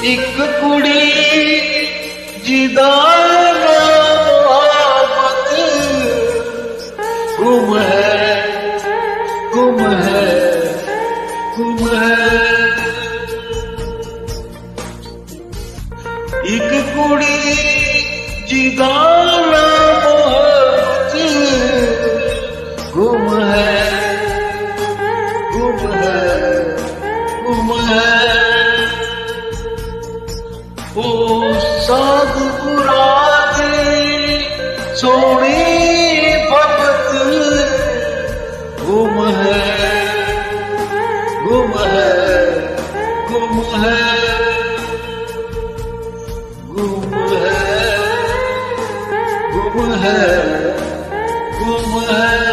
ਇੱਕ ਕੁੜੀ ਜਿਹਦਾ ਮੁਹੱਬਤ ਗੁੰਮ ਹੈ, ਗੁੰਮ ਹੈ, ਗੁੰਮ ਹੈ। ਇੱਕ ਕੁੜੀ ਜਿਹਦਾ ਮੁਹੱਬਤ ਗੁੰਮ ਹੈ, ਗੁੰਮ ਹੈ, ਗੁੰਮ ਹੈ। ਉਹ ਸਤਿਗੁਰਾਂ ਦੀ ਸੋਹਣੀ ਭਗਤ ਗੁੰਮ ਹੈ, ਗੁੰਮ ਹੈ, ਗੁੰਮ ਹੈ, ਗੁੰਮ ਹੈ, ਗੁੰਮ ਹੈ, ਗੁੰਮ ਹੈ।